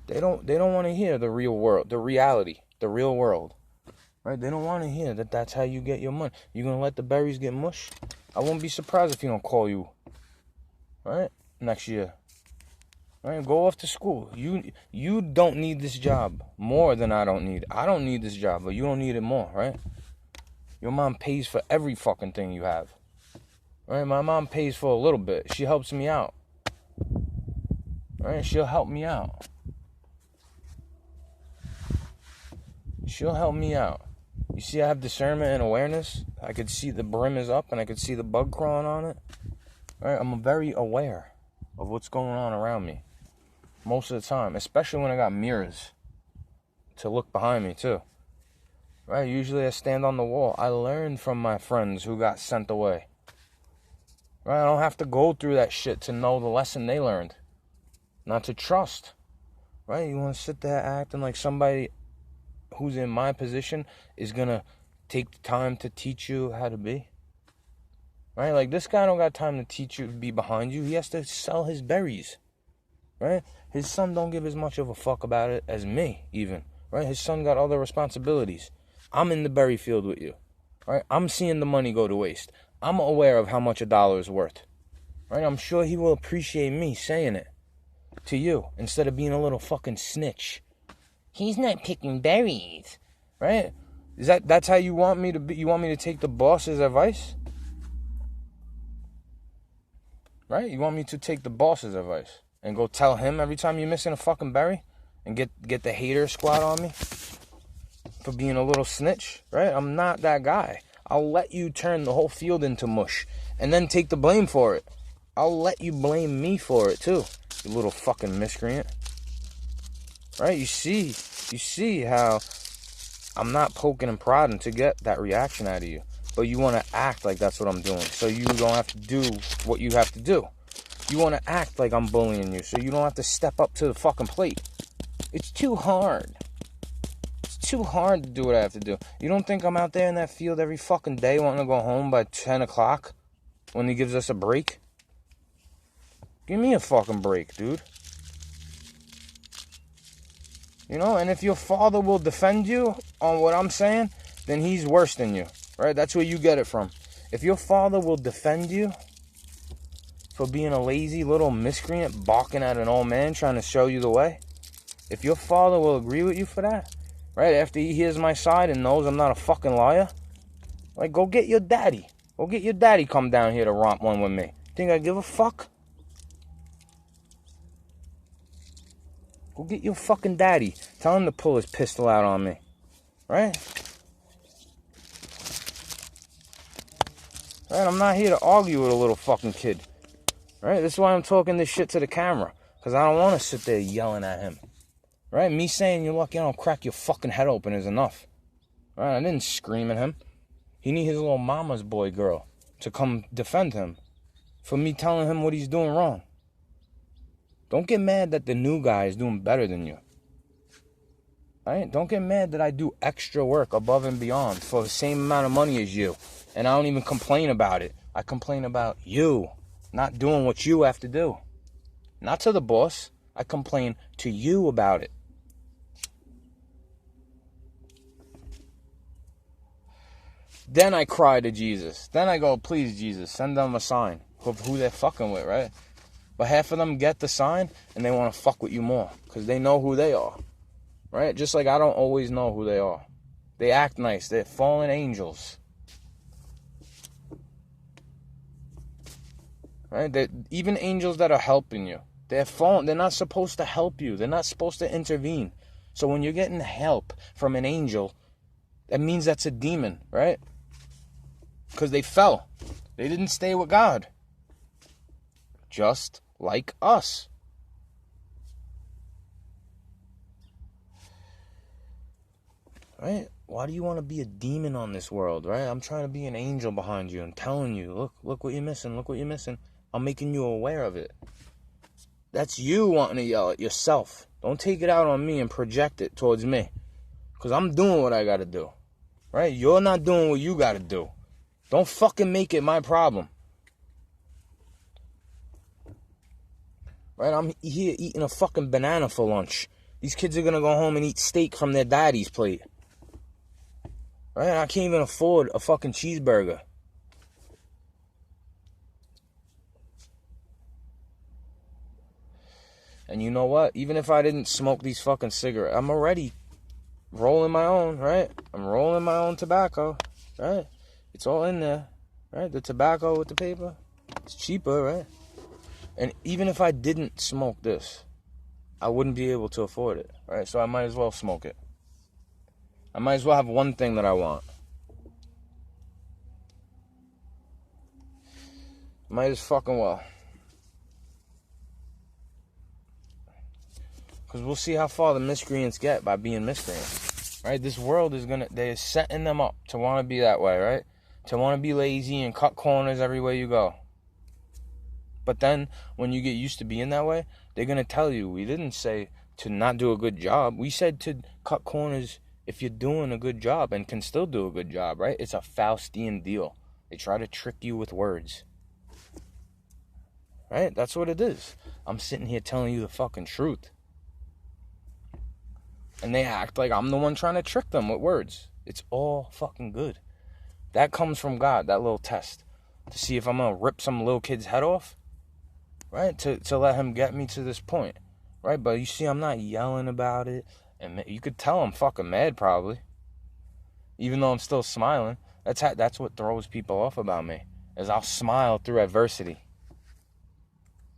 They don't want to hear the real world, the reality, the real world. Right? They don't want to hear that that's how you get your money. You gonna let the berries get mush? I won't be surprised if he don't call you, right, next year. Right? Go off to school. You don't need this job more than I don't need. I don't need this job, but you don't need it more, right? Your mom pays for every fucking thing you have. Right? My mom pays for a little bit. She helps me out. Right? She'll help me out. She'll help me out. You see, I have discernment and awareness. I could see the brim is up and I could see the bug crawling on it. Right? I'm very aware of what's going on around me most of the time, especially when I got mirrors to look behind me too. Right? Usually I stand on the wall. I learned from my friends who got sent away. Right? I don't have to go through that shit to know the lesson they learned. Not to trust. Right? You want to sit there acting like somebody who's in my position is going to take the time to teach you how to be? Right? Like, this guy don't got time to teach you to be behind you. He has to sell his berries. Right? His son don't give as much of a fuck about it as me, even. Right? His son got other responsibilities. I'm in the berry field with you. Right? I'm seeing the money go to waste. I'm aware of how much $1 is worth. Right? I'm sure he will appreciate me saying it to you instead of being a little fucking snitch. He's not picking berries. Right? That's how you want me to be? You want me to take the boss's advice? Right? You want me to take the boss's advice and go tell him every time you're missing a fucking berry and get the hater squad on me for being a little snitch? Right? I'm not that guy. I'll let you turn the whole field into mush and then take the blame for it. I'll let you blame me for it too, you little fucking miscreant. Right? You see how I'm not poking and prodding to get that reaction out of you. But you want to act like that's what I'm doing. So you don't have to do what you have to do. You want to act like I'm bullying you. So you don't have to step up to the fucking plate. It's too hard. It's too hard to do what I have to do. You don't think I'm out there in that field every fucking day wanting to go home by 10 o'clock when he gives us a break? Give me a fucking break, dude. You know, and if your father will defend you on what I'm saying, then he's worse than you. Right? That's where you get it from. If your father will defend you for being a lazy little miscreant balking at an old man trying to show you the way, if your father will agree with you for that, right, after he hears my side and knows I'm not a fucking liar, like, go get your daddy. Go get your daddy come down here to romp one with me. Think I give a fuck? Go get your fucking daddy. Tell him to pull his pistol out on me. Right? Right? I'm not here to argue with a little fucking kid. Right? This is why I'm talking this shit to the camera. Because I don't want to sit there yelling at him. Right? Me saying you're lucky I don't crack your fucking head open is enough. Right? I didn't scream at him. He need his little mama's boy girl to come defend him for me telling him what he's doing wrong. Don't get mad that the new guy is doing better than you. Right? Don't get mad that I do extra work above and beyond for the same amount of money as you. And I don't even complain about it. I complain about you not doing what you have to do. Not to the boss. I complain to you about it. Then I cry to Jesus. Then I go, please, Jesus, send them a sign of who they're fucking with, right? But half of them get the sign and they want to fuck with you more because they know who they are, right? Just like I don't always know who they are. They act nice. They're fallen angels, right? Even angels that are helping you, they're fallen. They're not supposed to help you. They're not supposed to intervene. So when you're getting help from an angel, that means that's a demon, right? Because they fell. They didn't stay with God. Just like us. Right? Why do you want to be a demon on this world, right? I'm trying to be an angel behind you and telling you, look what you're missing, look what you're missing. I'm making you aware of it. That's you wanting to yell at yourself. Don't take it out on me and project it towards me. Because I'm doing what I got to do. Right? You're not doing what you got to do. Don't fucking make it my problem. Right? I'm here eating a fucking banana for lunch. These kids are gonna go home and eat steak from their daddy's plate. Right? I can't even afford a fucking cheeseburger. And you know what? Even if I didn't smoke these fucking cigarettes, I'm already rolling my own, right? I'm rolling my own tobacco, right? It's all in there, right? The tobacco with the paper, it's cheaper, right? And even if I didn't smoke this, I wouldn't be able to afford it, right? So I might as well smoke it. I might as well have one thing that I want. Might as fucking well. Because we'll see how far the miscreants get by being miscreants, right? This world is they're setting them up to want to be that way, right? To want to be lazy and cut corners everywhere you go. But then, when you get used to being that way, they're going to tell you, we didn't say to not do a good job. We said to cut corners if you're doing a good job and can still do a good job, right? It's a Faustian deal. They try to trick you with words. Right? That's what it is. I'm sitting here telling you the fucking truth. And they act like I'm the one trying to trick them with words. It's all fucking good. That comes from God, that little test. To see if I'm going to rip some little kid's head off. Right? To let him get me to this point. Right? But you see, I'm not yelling about it. And you could tell I'm fucking mad probably. Even though I'm still smiling. That's what throws people off about me. Is I'll smile through adversity.